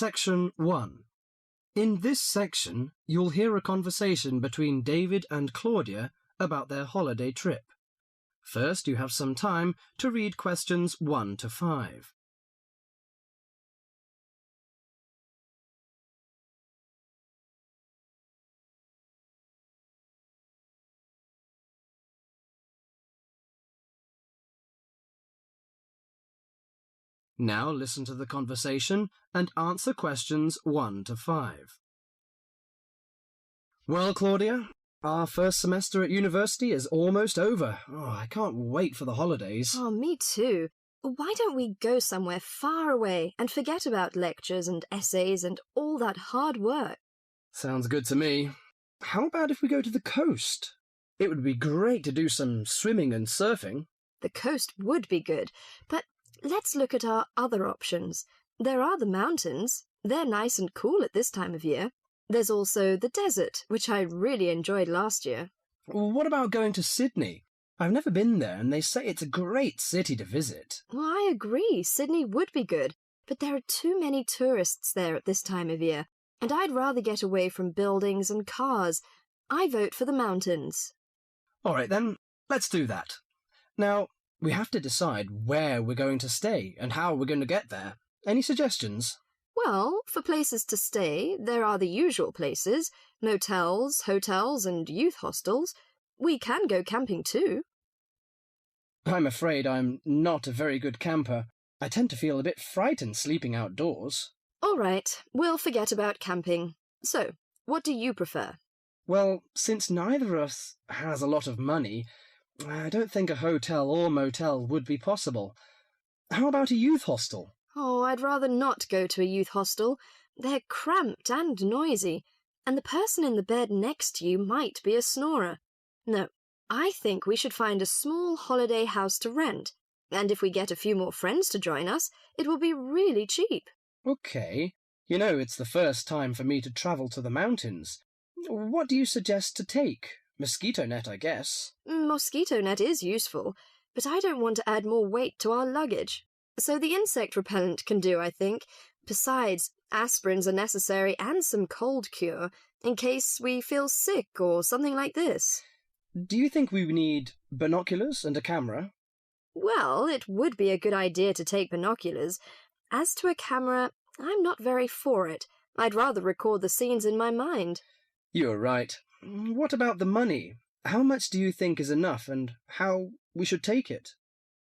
Section 1. In this section, you'll hear a conversation between David and Claudia about their holiday trip. First, you have some time to read questions 1 to 5. Now listen to the conversation and answer questions 1 to 5. Well, Claudia, our first semester at university is almost over. I can't wait for the holidays. Oh, me too. Why don't we go somewhere far away and forget about lectures and essays and all that hard work? Sounds good to me. How about if we go to the coast? It would be great to do some swimming and surfing. The coast would be good, but let's look at our other options. There are the mountains. They're nice and cool at this time of year. There's also the desert, which I really enjoyed last year. What about going to Sydney? I've never been there, and they say it's a great city to visit. Well, I agree. Sydney would be good, but there are too many tourists there at this time of year, and I'd rather get away from buildings and cars. I vote for the mountains. All right, then, let's do that. Now, we have to decide where we're going to stay and how we're going to get there. Any suggestions? Well, for places to stay, there are the usual places, motels, hotels, and youth hostels. We can go camping too. I'm afraid I'm not a very good camper. I tend to feel a bit frightened sleeping outdoors. All right, we'll forget about camping. So, what do you prefer? Well, since neither of us has a lot of money, I don't think a hotel or motel would be possible. How about a youth hostel? Oh, I'd rather not go to a youth hostel. They're cramped and noisy, and the person in the bed next to you might be a snorer. No, I think we should find a small holiday house to rent, and if we get a few more friends to join us, it will be really cheap. Okay. You know, it's the first time for me to travel to the mountains. What do you suggest to take? Mosquito net, I guess. Mosquito net is useful, but I don't want to add more weight to our luggage. So the insect repellent can do, I think. Besides, aspirins are necessary and some cold cure, in case we feel sick or something like this. Do you think we need binoculars and a camera? Well, it would be a good idea to take binoculars. As to a camera, I'm not very for it. I'd rather record the scenes in my mind. You're right. What about the money? How much do you think is enough, and how we should take it?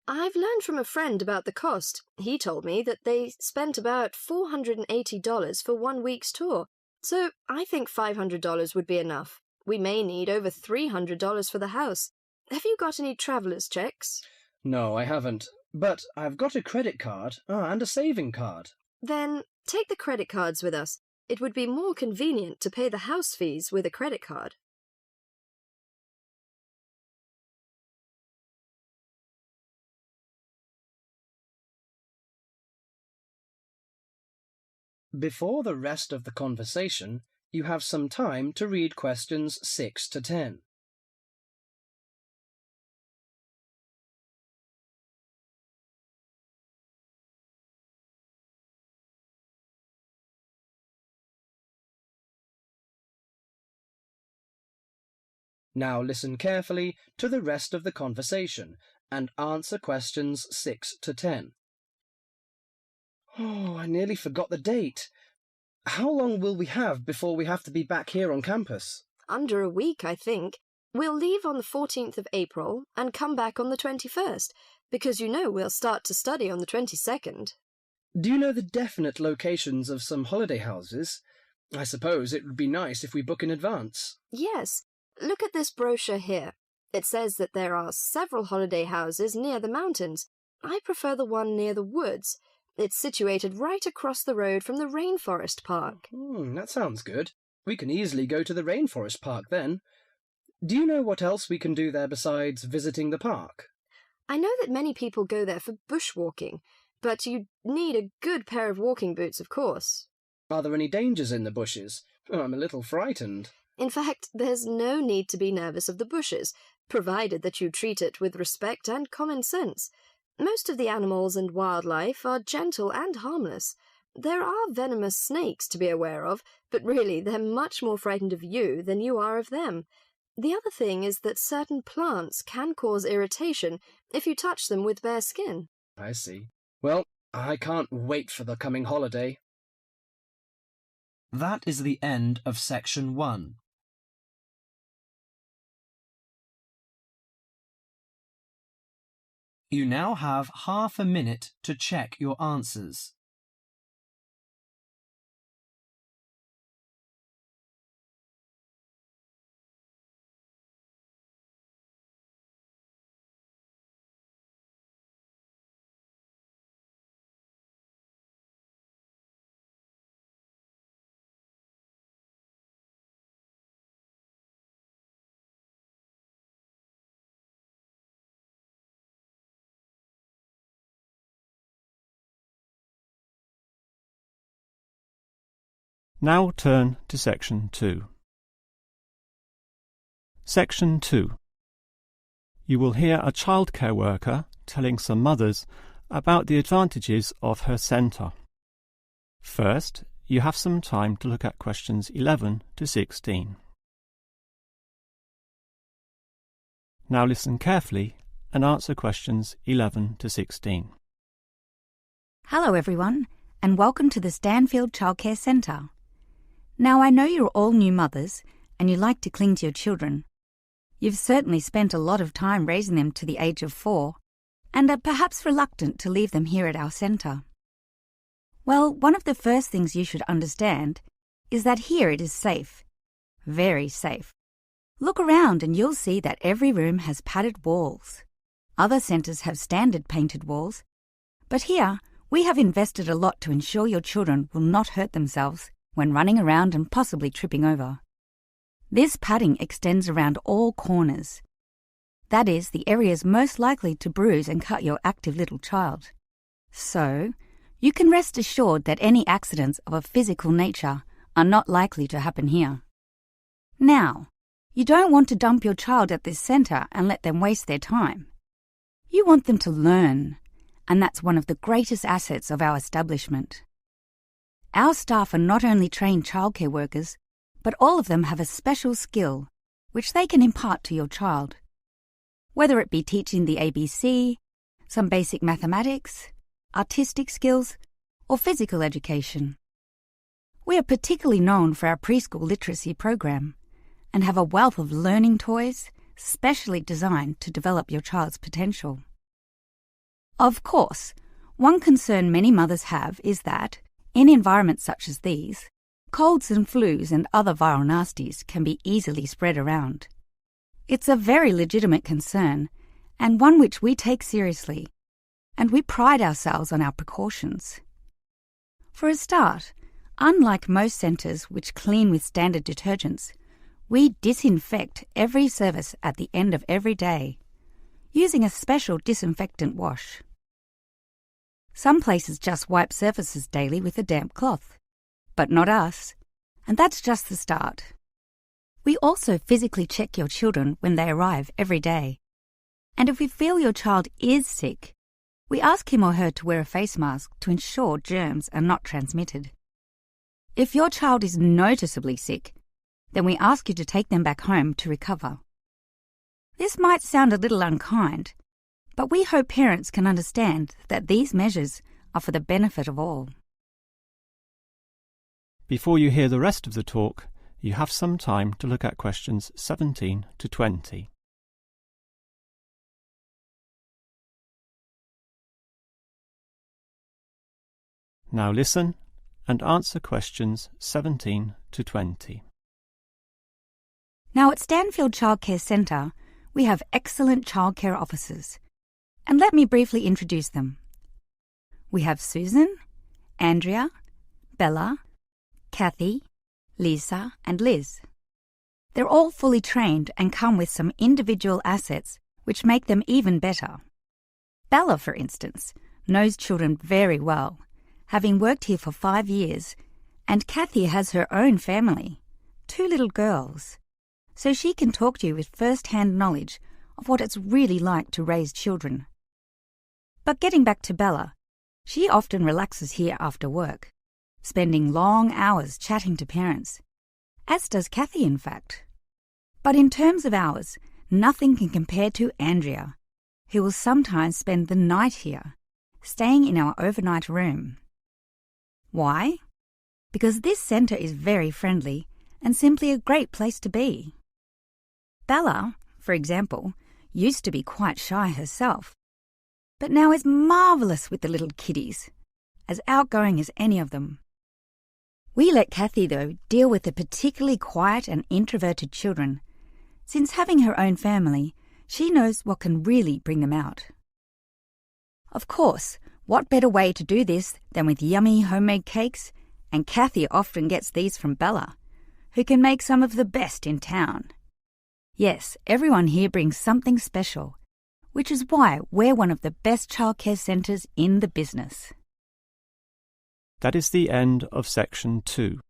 I've learned from a friend about the cost. He told me that they spent about $480 for 1 week's tour, so I think $500 would be enough. We may need over $300 for the house. Have you got any traveller's checks? No, I haven't, but I've got a credit card and a saving card. Then take the credit cards with us. It would be more convenient to pay the house fees with a credit card. Before the rest of the conversation, you have some time to read questions 6 to 10. Now listen carefully to the rest of the conversation and answer questions 6 to 10. I nearly forgot the date. How long will we have before we have to be back here on campus? Under a week, I think. We'll leave on the 14th of April and come back on the 21st, because you know we'll start to study on the 22nd. Do you know the definite locations of some holiday houses? I suppose it would be nice if we book in advance. Yes. Look at this brochure here. It says that there are several holiday houses near the mountains. I prefer the one near the woods. It's situated right across the road from the Rainforest Park. That sounds good. We can easily go to the Rainforest Park then. Do you know what else we can do there besides visiting the park? I know that many people go there for bushwalking, but you need a good pair of walking boots, of course. Are there any dangers in the bushes? I'm a little frightened. In fact, there's no need to be nervous of the bushes, provided that you treat it with respect and common sense. Most of the animals and wildlife are gentle and harmless. There are venomous snakes to be aware of, but really they're much more frightened of you than you are of them. The other thing is that certain plants can cause irritation if you touch them with bare skin. I see. Well, I can't wait for the coming holiday. That is the end of section 1. You now have half a minute to check your answers. Now turn to Section 2. Section 2. You will hear a childcare worker telling some mothers about the advantages of her centre. First, you have some time to look at questions 11 to 16. Now listen carefully and answer questions 11 to 16. Hello everyone, and welcome to the Stanfield Childcare Centre. Now I know you're all new mothers and you like to cling to your children. You've certainly spent a lot of time raising them to the age of 4 and are perhaps reluctant to leave them here at our centre. Well, one of the first things you should understand is that here it is safe. Very safe. Look around and you'll see that every room has padded walls. Other centres have standard painted walls, but here we have invested a lot to ensure your children will not hurt themselves when running around and possibly tripping over. This padding extends around all corners. That is, the areas most likely to bruise and cut your active little child. So, you can rest assured that any accidents of a physical nature are not likely to happen here. Now, you don't want to dump your child at this centre and let them waste their time. You want them to learn, and that's one of the greatest assets of our establishment. Our staff are not only trained childcare workers, but all of them have a special skill which they can impart to your child. Whether it be teaching the ABC, some basic mathematics, artistic skills, or physical education. We are particularly known for our preschool literacy program and have a wealth of learning toys specially designed to develop your child's potential. Of course, one concern many mothers have is that, in environments such as these, colds and flus and other viral nasties can be easily spread around. It's a very legitimate concern, and one which we take seriously, and we pride ourselves on our precautions. For a start, unlike most centres which clean with standard detergents, we disinfect every service at the end of every day, using a special disinfectant wash. Some places just wipe surfaces daily with a damp cloth, but not us, and that's just the start. We also physically check your children when they arrive every day, and if we feel your child is sick, we ask him or her to wear a face mask to ensure germs are not transmitted. If your child is noticeably sick, then we ask you to take them back home to recover. This might sound a little unkind, but we hope parents can understand that these measures are for the benefit of all. Before you hear the rest of the talk, you have some time to look at questions 17 to 20. Now listen and answer questions 17 to 20. Now at Stanfield Childcare Centre, we have excellent childcare officers, and let me briefly introduce them. We have Susan, Andrea, Bella, Kathy, Lisa and Liz. They're all fully trained and come with some individual assets which make them even better. Bella, for instance, knows children very well, having worked here for 5 years, and Kathy has her own family, 2 little girls, so she can talk to you with first-hand knowledge of what it's really like to raise children. But getting back to Bella, she often relaxes here after work, spending long hours chatting to parents, as does Kathy, in fact. But in terms of hours, nothing can compare to Andrea, who will sometimes spend the night here, staying in our overnight room. Why? Because this centre is very friendly and simply a great place to be. Bella, for example, used to be quite shy herself, but now is marvellous with the little kiddies, as outgoing as any of them. We let Kathy, though, deal with the particularly quiet and introverted children, since having her own family, she knows what can really bring them out. Of course, what better way to do this than with yummy homemade cakes, and Kathy often gets these from Bella, who can make some of the best in town. Yes, everyone here brings something special, which is why we're one of the best childcare centres in the business. That is the end of section 2.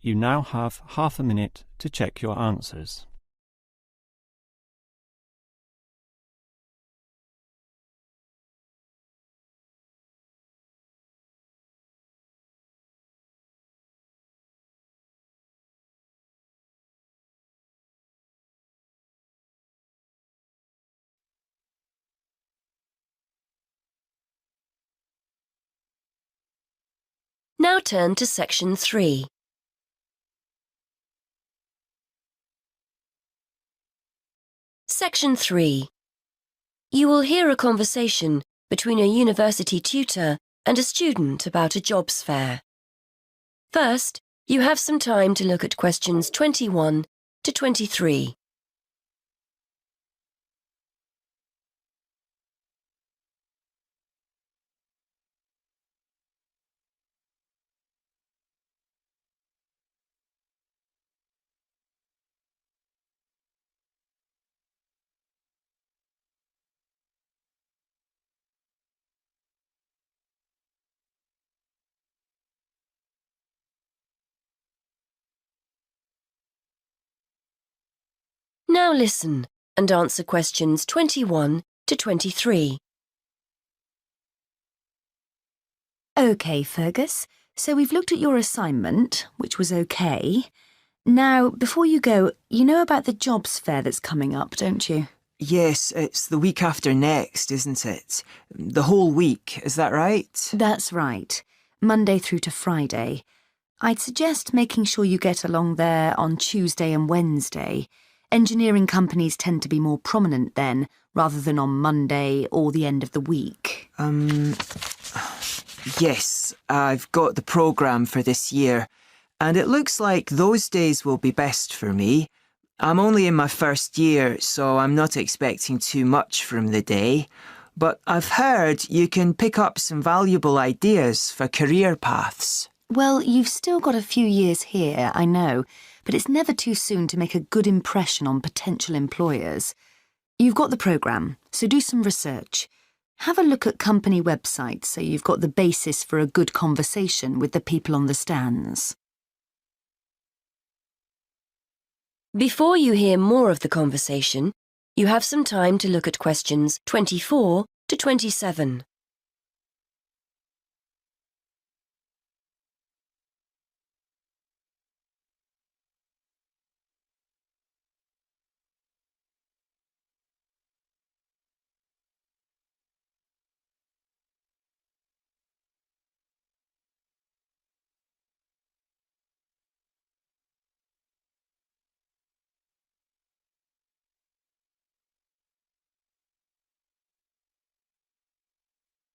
You now have half a minute to check your answers. Now turn to section 3. Section 3. You will hear a conversation between a university tutor and a student about a jobs fair. First, you have some time to look at questions 21 to 23. Now listen and answer questions 21 to 23. OK, Fergus, so we've looked at your assignment, which was OK. Now, before you go, you know about the jobs fair that's coming up, don't you? Yes, it's the week after next, isn't it? The whole week, is that right? That's right. Monday through to Friday. I'd suggest making sure you get along there on Tuesday and Wednesday. Engineering companies tend to be more prominent then, rather than on Monday or the end of the week. Yes, I've got the programme for this year, and it looks like those days will be best for me. I'm only in my first year, so I'm not expecting too much from the day. But I've heard you can pick up some valuable ideas for career paths. Well, you've still got a few years here, I know, but it's never too soon to make a good impression on potential employers. You've got the programme, so do some research. Have a look at company websites so you've got the basis for a good conversation with the people on the stands. Before you hear more of the conversation, you have some time to look at questions 24 to 27.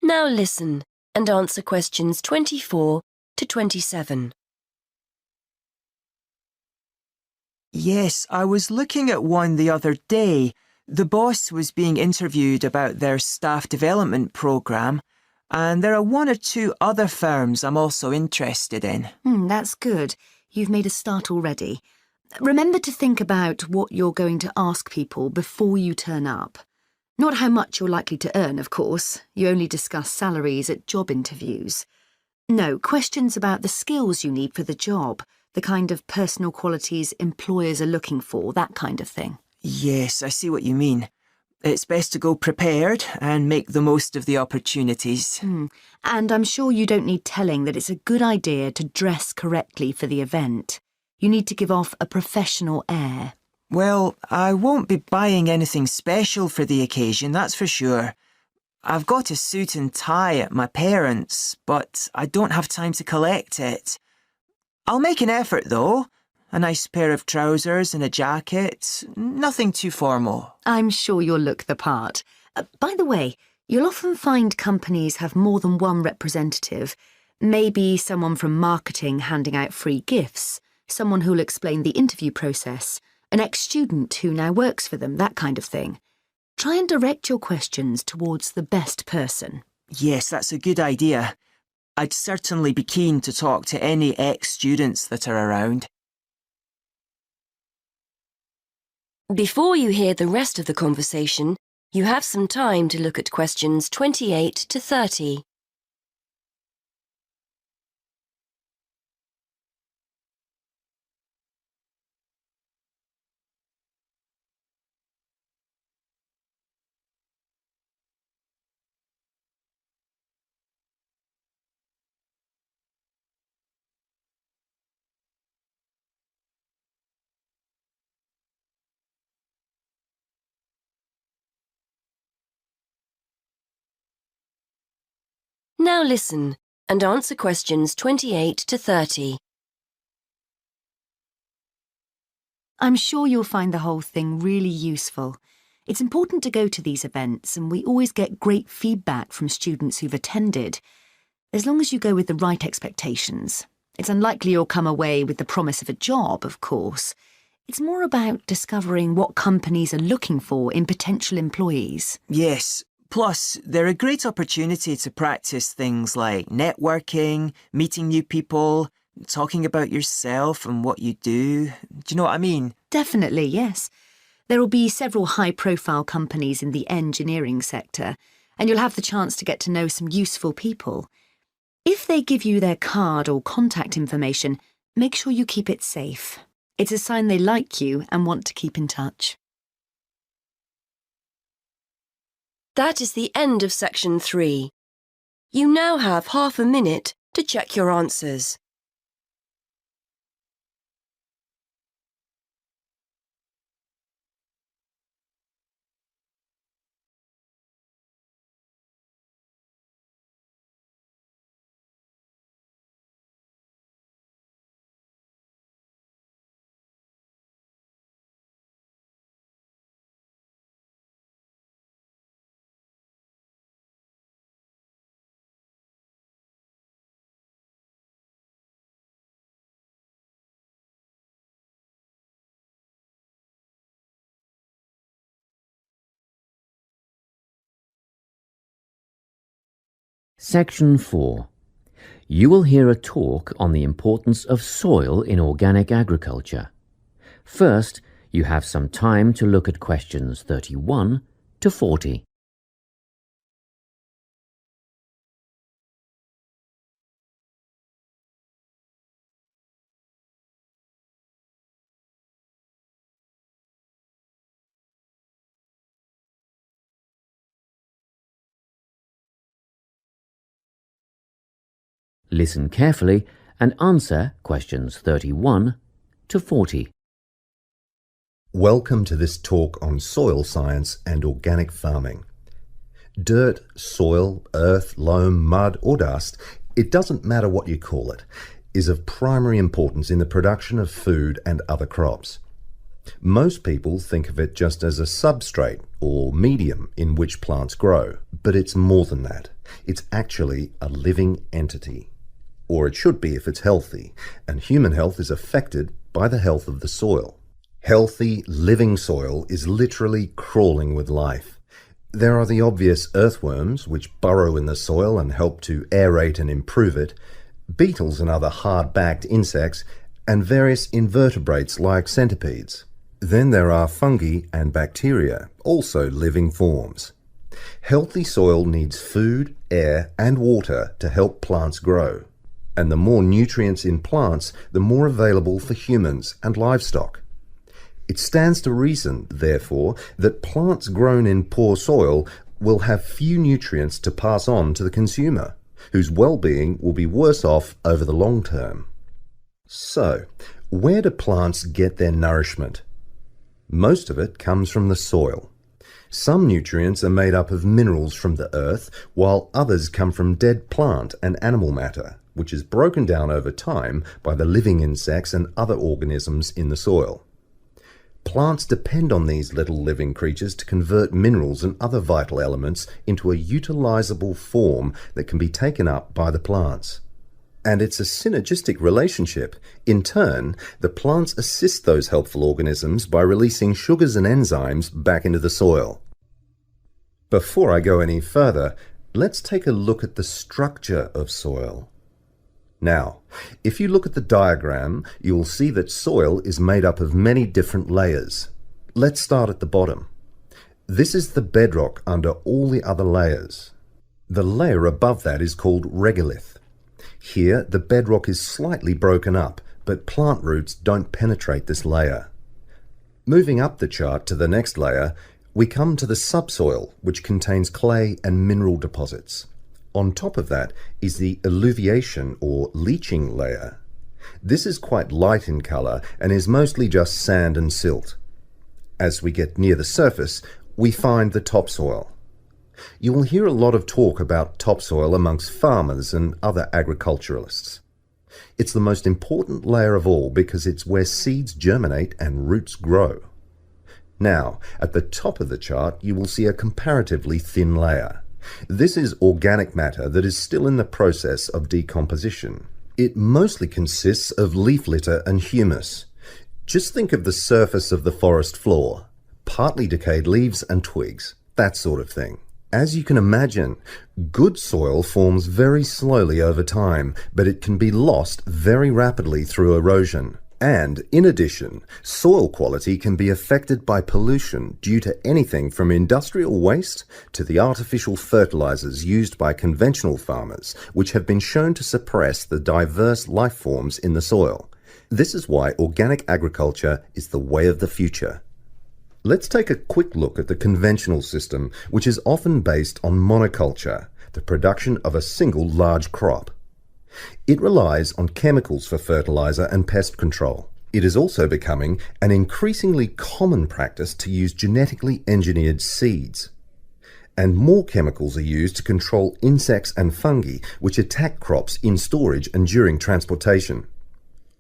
Now listen and answer questions 24 to 27. Yes, I was looking at one the other day. The boss was being interviewed about their staff development programme, and there are one or two other firms I'm also interested in. That's good. You've made a start already. Remember to think about what you're going to ask people before you turn up. Not how much you're likely to earn, of course. You only discuss salaries at job interviews. No, questions about the skills you need for the job, the kind of personal qualities employers are looking for, that kind of thing. Yes, I see what you mean. It's best to go prepared and make the most of the opportunities. And I'm sure you don't need telling that it's a good idea to dress correctly for the event. You need to give off a professional air. Well, I won't be buying anything special for the occasion, that's for sure. I've got a suit and tie at my parents', but I don't have time to collect it. I'll make an effort, though. A nice pair of trousers and a jacket. Nothing too formal. I'm sure you'll look the part. By the way, you'll often find companies have more than one representative. Maybe someone from marketing handing out free gifts, someone who'll explain the interview process, an ex-student who now works for them, that kind of thing. Try and direct your questions towards the best person. Yes, that's a good idea. I'd certainly be keen to talk to any ex-students that are around. Before you hear the rest of the conversation, you have some time to look at questions 28 to 30. Now listen and answer questions 28 to 30. I'm sure you'll find the whole thing really useful. It's important to go to these events, and we always get great feedback from students who've attended. As long as you go with the right expectations. It's unlikely you'll come away with the promise of a job, of course. It's more about discovering what companies are looking for in potential employees. Yes. Plus, they're a great opportunity to practice things like networking, meeting new people, talking about yourself and what you do. Do you know what I mean? Definitely, yes. There will be several high-profile companies in the engineering sector, and you'll have the chance to get to know some useful people. If they give you their card or contact information, make sure you keep it safe. It's a sign they like you and want to keep in touch. That is the end of section 3. You now have half a minute to check your answers. Section 4. You will hear a talk on the importance of soil in organic agriculture. First, you have some time to look at questions 31 to 40. Listen carefully and answer questions 31 to 40. Welcome to this talk on soil science and organic farming. Dirt, soil, earth, loam, mud or dust, it doesn't matter what you call it, is of primary importance in the production of food and other crops. Most people think of it just as a substrate or medium in which plants grow, but it's more than that. It's actually a living entity. Or it should be if it's healthy, and human health is affected by the health of the soil. Healthy, living soil is literally crawling with life. There are the obvious earthworms, which burrow in the soil and help to aerate and improve it, beetles and other hard-backed insects, and various invertebrates like centipedes. Then there are fungi and bacteria, also living forms. Healthy soil needs food, air, and water to help plants grow. And the more nutrients in plants, the more available for humans and livestock. It stands to reason, therefore, that plants grown in poor soil will have few nutrients to pass on to the consumer, whose well-being will be worse off over the long term. So, where do plants get their nourishment? Most of it comes from the soil. Some nutrients are made up of minerals from the earth, while others come from dead plant and animal matter, which is broken down over time by the living insects and other organisms in the soil. Plants depend on these little living creatures to convert minerals and other vital elements into a utilizable form that can be taken up by the plants. And it's a synergistic relationship. In turn, the plants assist those helpful organisms by releasing sugars and enzymes back into the soil. Before I go any further, let's take a look at the structure of soil. Now, if you look at the diagram, you will see that soil is made up of many different layers. Let's start at the bottom. This is the bedrock under all the other layers. The layer above that is called regolith. Here, the bedrock is slightly broken up, but plant roots don't penetrate this layer. Moving up the chart to the next layer, we come to the subsoil, which contains clay and mineral deposits. On top of that is the alluviation or leaching layer. This is quite light in colour and is mostly just sand and silt. As we get near the surface, we find the topsoil. You will hear a lot of talk about topsoil amongst farmers and other agriculturalists. It's the most important layer of all because it's where seeds germinate and roots grow. Now, at the top of the chart, you will see a comparatively thin layer. This is organic matter that is still in the process of decomposition. It mostly consists of leaf litter and humus. Just think of the surface of the forest floor, partly decayed leaves and twigs, that sort of thing. As you can imagine, good soil forms very slowly over time, but it can be lost very rapidly through erosion. And, in addition, soil quality can be affected by pollution due to anything from industrial waste to the artificial fertilizers used by conventional farmers, which have been shown to suppress the diverse life forms in the soil. This is why organic agriculture is the way of the future. Let's take a quick look at the conventional system, which is often based on monoculture, the production of a single large crop. It relies on chemicals for fertilizer and pest control. It is also becoming an increasingly common practice to use genetically engineered seeds. And more chemicals are used to control insects and fungi, which attack crops in storage and during transportation.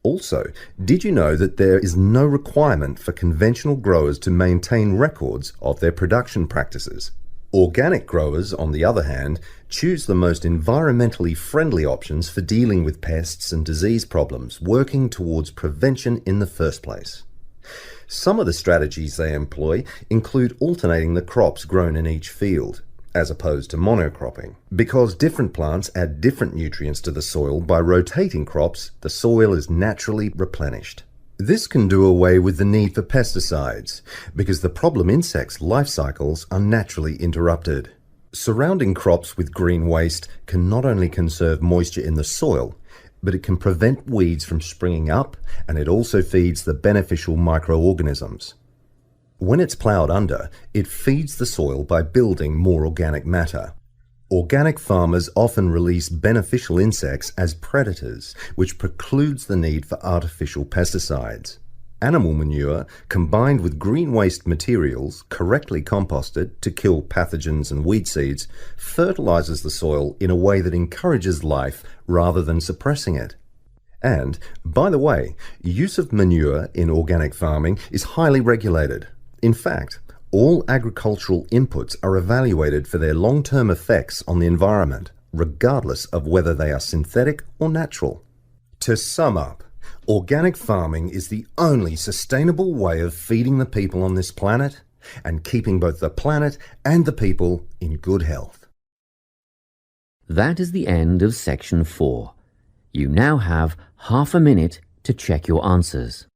Also, did you know that there is no requirement for conventional growers to maintain records of their production practices? Organic growers, on the other hand, choose the most environmentally friendly options for dealing with pests and disease problems, working towards prevention in the first place. Some of the strategies they employ include alternating the crops grown in each field, as opposed to monocropping. Because different plants add different nutrients to the soil by rotating crops, the soil is naturally replenished. This can do away with the need for pesticides, because the problem insects' life cycles are naturally interrupted. Surrounding crops with green waste can not only conserve moisture in the soil, but it can prevent weeds from springing up, and it also feeds the beneficial microorganisms. When it's ploughed under, it feeds the soil by building more organic matter. Organic farmers often release beneficial insects as predators, which precludes the need for artificial pesticides. Animal manure, combined with green waste materials, correctly composted to kill pathogens and weed seeds, fertilizes the soil in a way that encourages life rather than suppressing it. And, by the way, use of manure in organic farming is highly regulated. In fact, all agricultural inputs are evaluated for their long-term effects on the environment, regardless of whether they are synthetic or natural. To sum up, organic farming is the only sustainable way of feeding the people on this planet and keeping both the planet and the people in good health. That is the end of section 4. You now have half a minute to check your answers.